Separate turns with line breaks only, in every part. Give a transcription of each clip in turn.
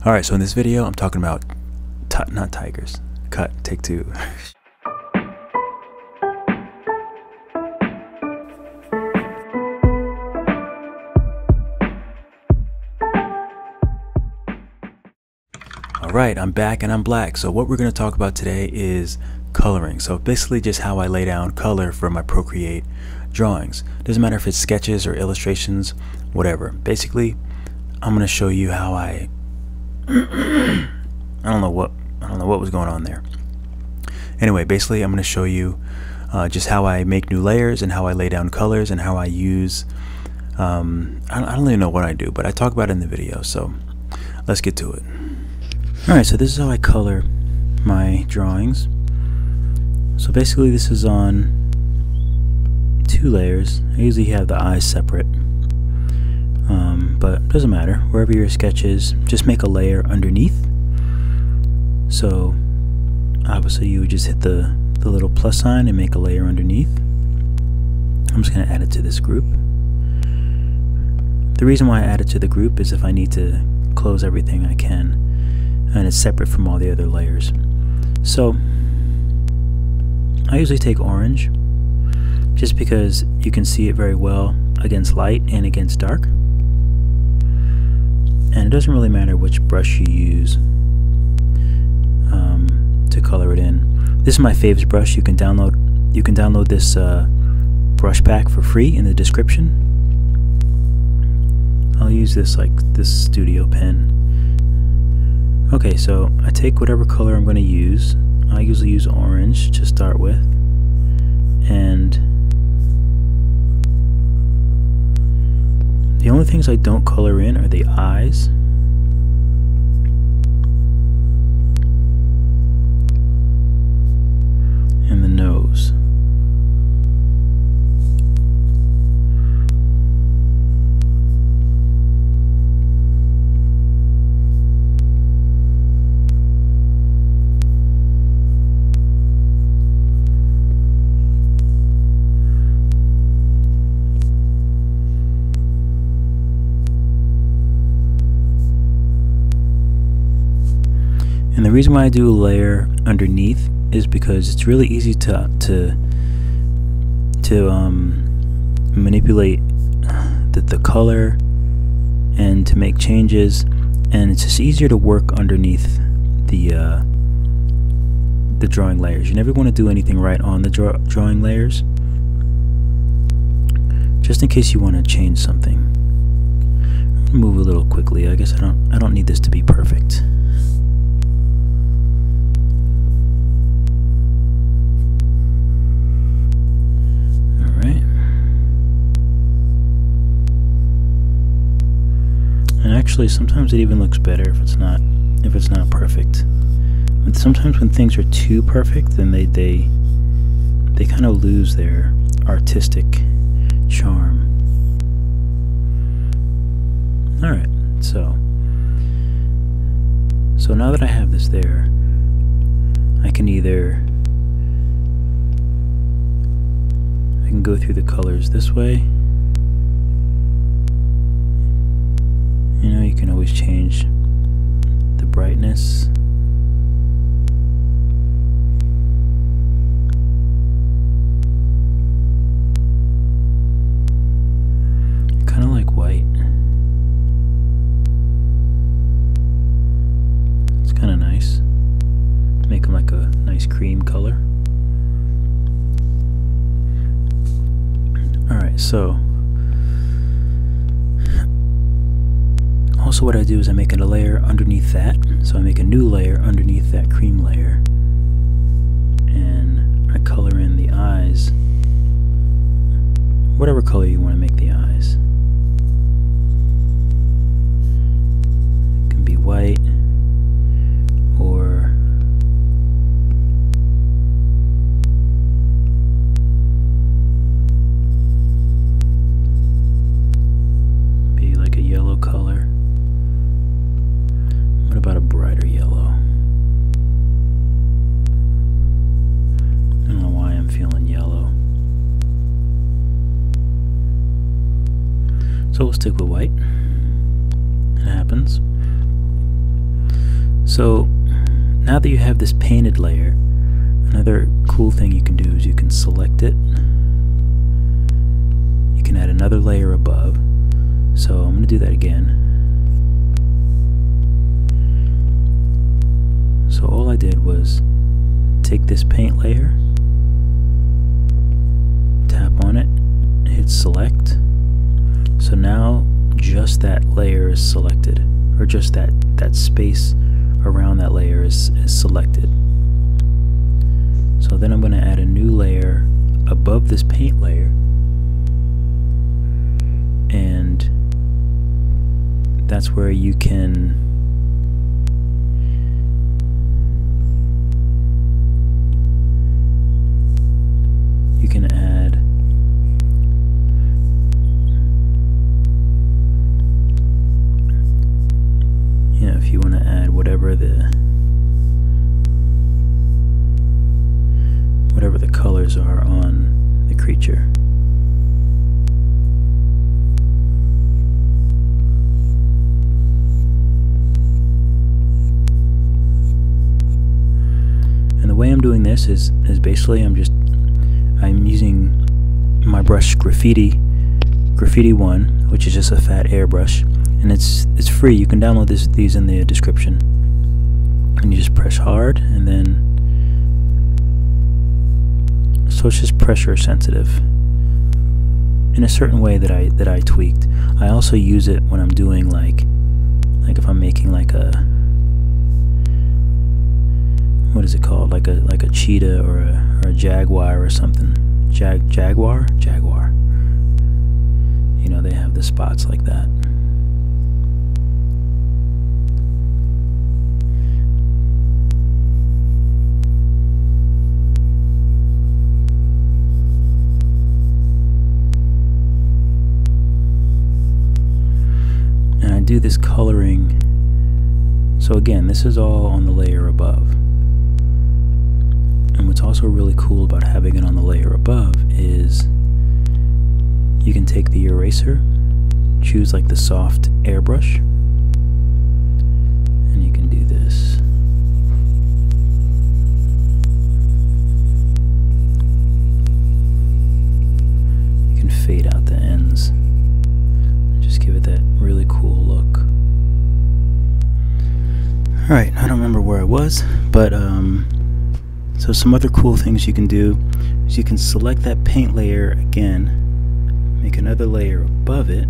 Alright, so in this video I'm talking about not tigers. Cut, take two. Alright, I'm back and I'm black. So what we're going to talk about today is coloring. So basically just how I lay down color for my Procreate drawings. Doesn't matter if it's sketches or illustrations, whatever. Basically, I'm going to show you how I don't know what was going on there. Anyway, basically I'm going to show you just how I make new layers and how I lay down colors and how I use I don't even know what I do, but I talk about it in the video. So let's get to it. Alright, so this is how I color my drawings. So basically this is on 2 layers. I usually have the eyes separate, but it doesn't matter. Wherever your sketch is, just make a layer underneath. So obviously you would just hit the little plus sign and make a layer underneath. I'm just going to add it to this group. The reason why I add it to the group is if I need to close everything I can, and it's separate from all the other layers. So I usually take orange just because you can see it very well against light and against dark, and it doesn't really matter which brush you use to color it in. This is my faves brush. You can download this brush pack for free in the description. I'll use this studio pen. Okay, so I take whatever color I'm going to use. I usually use orange to start with, and the only things I don't color in are the eyes and the nose. And the reason why I do a layer underneath is because it's really easy to manipulate the color and to make changes, and it's just easier to work underneath the drawing layers. You never want to do anything right on the drawing layers, just in case you want to change something. I'm gonna move a little quickly. I guess I don't need this to be perfect. Actually, sometimes it even looks better if it's not perfect. But sometimes when things are too perfect, then they kind of lose their artistic charm. All right, so now that I have this there, I can go through the colors this way. You know, you can always change the brightness. Kind of like white. It's kind of nice. Make them like a nice cream color. Alright, so also what I do is I make a layer underneath that. So I make a new layer underneath that cream layer, and I color in the eyes, whatever color you want to make the eyes. It can be white or be like a yellow color. What about a brighter yellow? I don't know why I'm feeling yellow. So we'll stick with white. It happens. So now that you have this painted layer, another cool thing you can do is you can select it. You can add another layer above. So I'm going to do that again. So all I did was take this paint layer, tap on it, hit select. So now just that layer is selected, or just that space around that layer is selected. So then I'm going to add a new layer above this paint layer, and that's where you can add if you want to add whatever the colors are on the creature. And the way I'm doing this is basically I'm using my brush Graffiti 1, which is just a fat airbrush, and it's free. You can download these in the description, and you just press hard, and then so it's just pressure sensitive in a certain way that I tweaked. I also use it when I'm doing like if I'm making like a, what is it called, like a cheetah or a jaguar or something. Jaguar. You know, they have the spots like that. And I do this coloring. So again, this is all on the layer above. And what's also really cool about having it on the layer above is you can take the eraser, choose like the soft airbrush, and you can do this. You can fade out the ends. Just give it that really cool look. Alright, I don't remember where I was, but so some other cool things you can do is you can select that paint layer again, make another layer above it,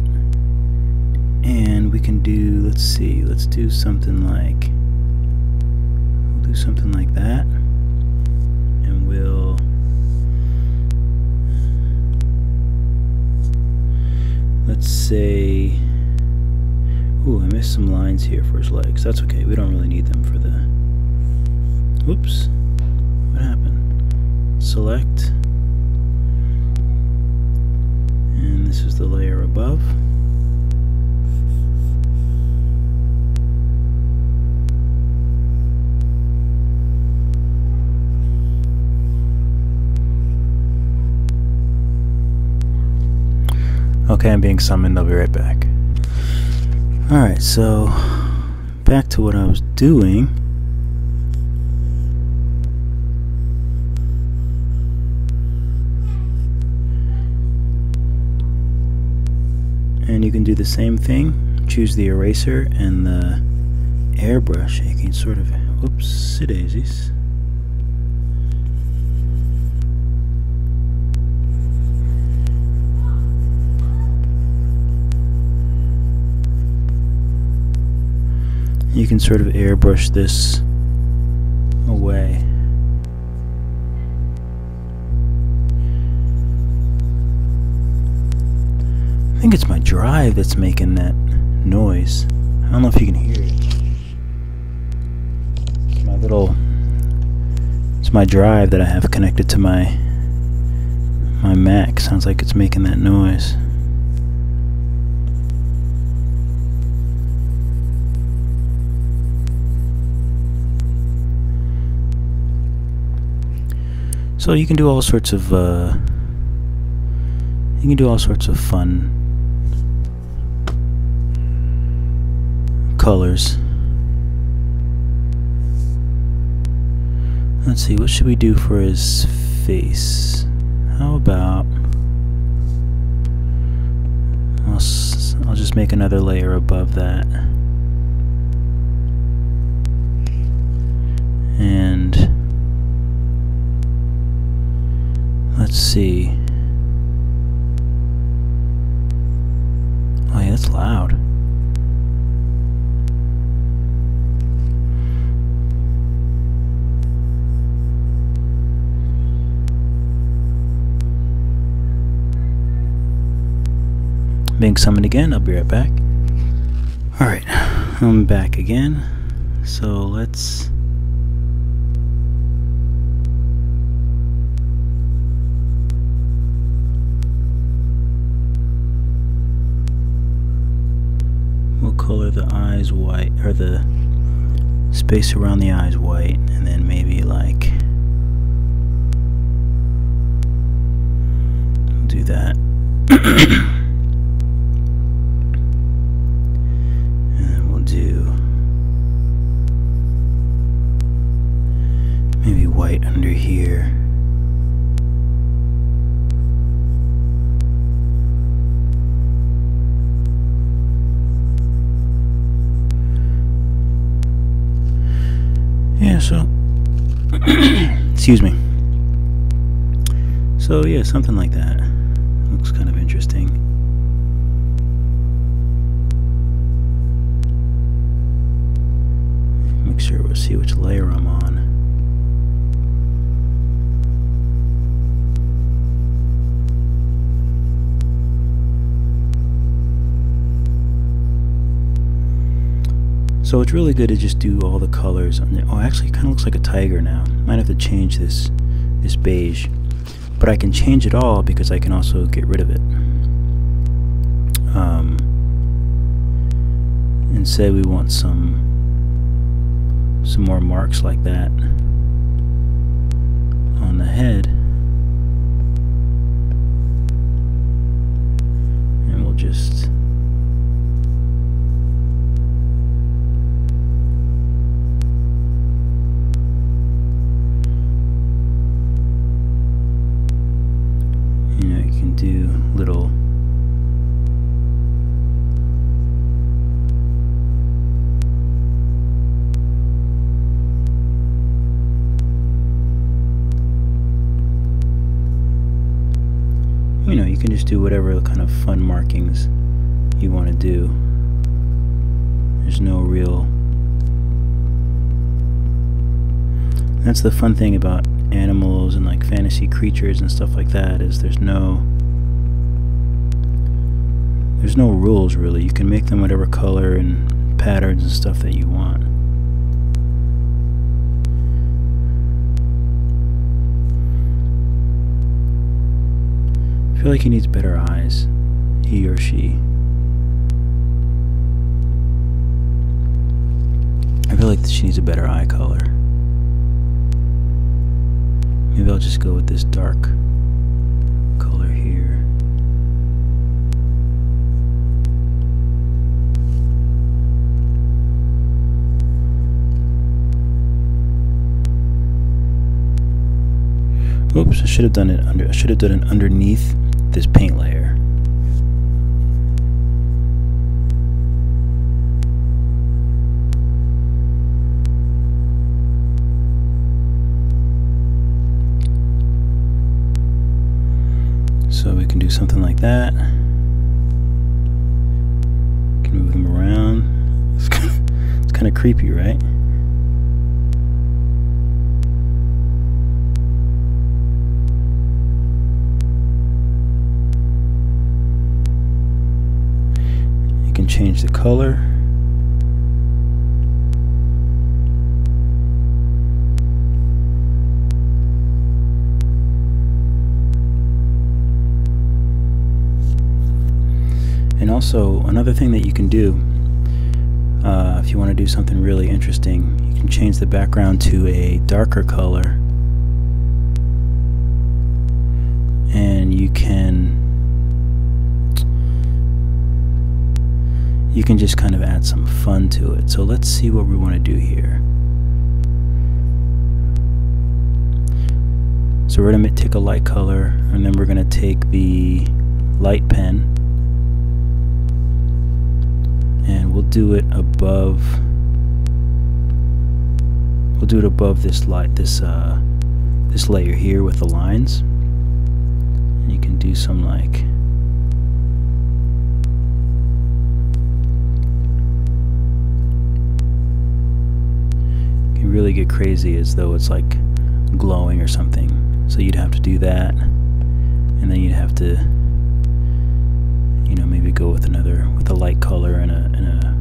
and we can do, let's do something like, that, and let's say, ooh, I missed some lines here for his legs. That's okay, we don't really need them for the, whoops. What happened? Select, and this is the layer above. Okay, I'm being summoned. I'll be right back. Alright, so back to what I was doing. And you can do the same thing, choose the eraser and the airbrush, and you can sort of, whoops, daisies. You can sort of airbrush this away. I think it's my drive that's making that noise. I don't know if you can hear it. It's my drive that I have connected to my Mac. Sounds like it's making that noise. So you can do all sorts of fun colors. Let's see, what should we do for his face? How about I'll just make another layer above that. And let's see. Oh yeah, that's loud. Being summoned again, I'll be right back. Alright, I'm back again. So let's we'll color the eyes white, or the space around the eyes white, and then maybe like we'll do that. Maybe white under here. Yeah, so excuse me. So yeah, something like that. Looks kind of interesting. Make sure we'll see which layer I'm on. So it's really good to just do all the colors. Oh, actually it kind of looks like a tiger now. Might have to change this beige. But I can change it all because I can also get rid of it. And say we want some more marks like that on the head. And we'll just do little you can just do whatever kind of fun markings you want to do. There's no real. That's the fun thing about animals and like fantasy creatures and stuff like that, is there's no rules really. You can make them whatever color and patterns and stuff that you want. I feel like he needs better eyes, he or she. I feel like she needs a better eye color. Maybe I'll just go with this dark color here. Oops, I should have done it underneath this paint layer. So we can do something like that. Can move them around. It's kind of creepy, right? You can change the color. And also, another thing that you can do, if you want to do something really interesting, you can change the background to a darker color, and you can just kind of add some fun to it. So let's see what we want to do here. So we're going to take a light color, and then we're going to take the light pen, and we'll do it above. We'll do it above this light, this layer here with the lines. And you can do some like, you can really get crazy as though it's like glowing or something. So you'd have to do that, and then you'd have to, you know, maybe go with a light color and a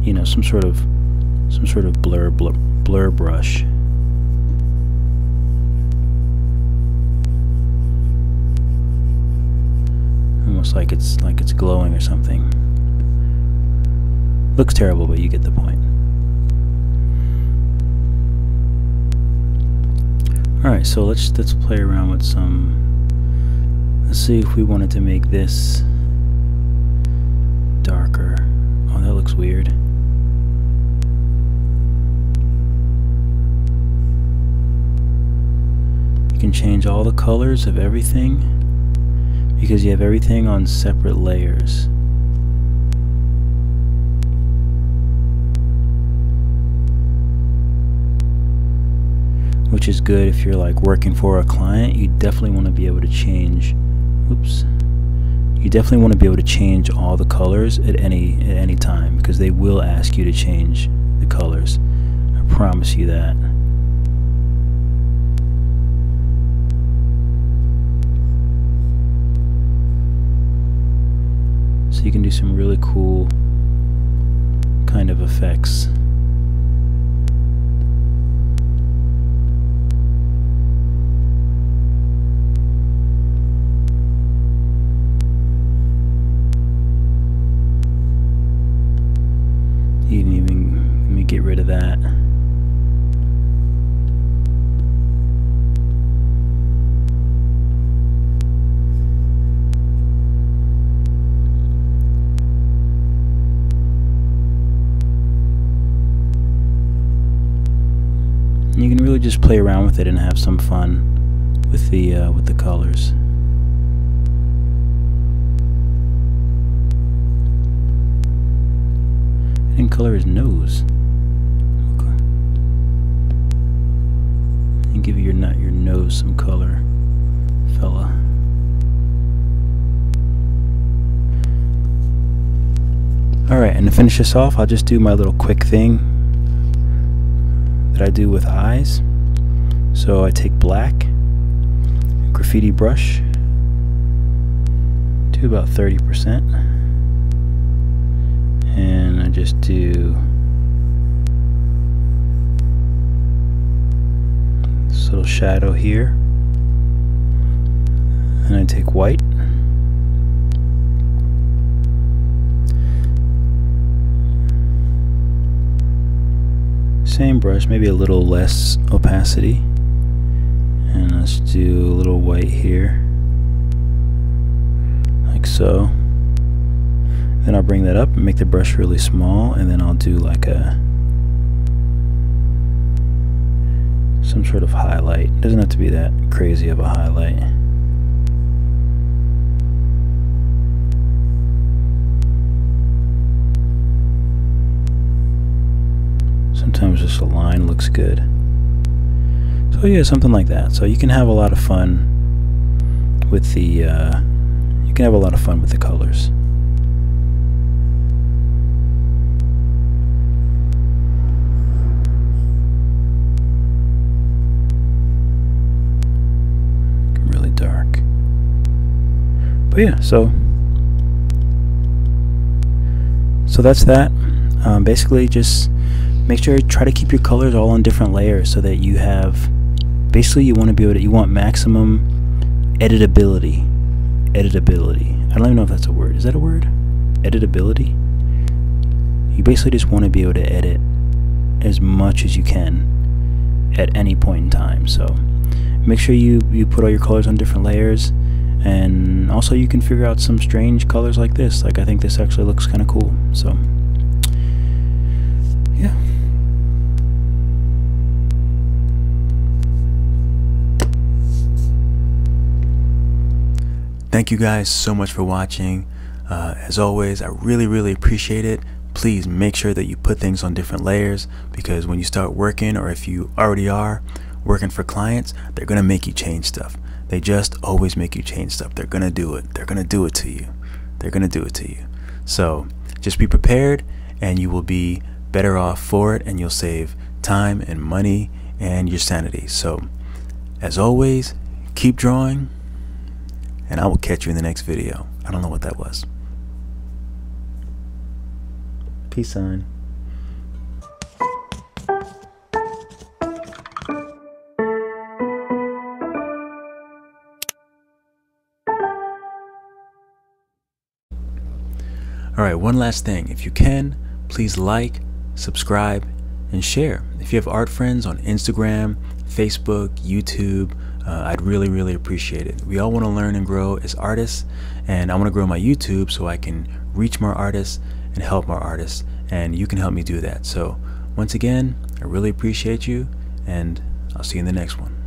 you know, some sort of blur brush. Almost like it's glowing or something. Looks terrible, but you get the point. Alright, so let's play around with some. Let's see if we wanted to make this darker. Oh, that looks weird. You can change all the colors of everything because you have everything on separate layers. Which is good if you're like working for a client. You definitely want to be able to change. Oops. You definitely want to be able to change all the colors at any time, because they will ask you to change the colors. I promise you that. So you can do some really cool kind of effects. You can even, let me get rid of that. You can really just play around with it and have some fun with the colors. I didn't color his nose. Okay. And give your nose some color, fella. Alright, and to finish this off, I'll just do my little quick thing that I do with eyes. So I take black, graffiti brush to about 30%. And I just do this little shadow here, and I take white, same brush, maybe a little less opacity, and let's do a little white here, like so. Then I'll bring that up and make the brush really small, and then I'll do like some sort of highlight. It doesn't have to be that crazy of a highlight. Sometimes just a line looks good. So yeah, something like that. So you can have a lot of fun with the colors. But yeah, so that's that. Basically, just make sure you try to keep your colors all on different layers so that you have, basically you want to be able to, you want maximum editability. I don't even know if that's a word. Is that a word? Editability? You basically just want to be able to edit as much as you can at any point in time. So make sure you put all your colors on different layers. And also you can figure out some strange colors like this. Like I think this actually looks kind of cool. So yeah. thank you guys so much for watching. As always, I really appreciate it. Please make sure that you put things on different layers, because when you start working, or if you already are working for clients, they're gonna make you change stuff. They just always make you change stuff. They're gonna do it. They're gonna do it to you. They're gonna do it to you. So just be prepared, and you will be better off for it, and you'll save time and money and your sanity. So as always, keep drawing, and I will catch you in the next video. I don't know what that was. Peace sign. Alright, one last thing. If you can, please like, subscribe, and share. If you have art friends on Instagram, Facebook, YouTube, I'd really appreciate it. We all want to learn and grow as artists, and I want to grow my YouTube so I can reach more artists and help more artists, and you can help me do that. So once again, I really appreciate you, and I'll see you in the next one.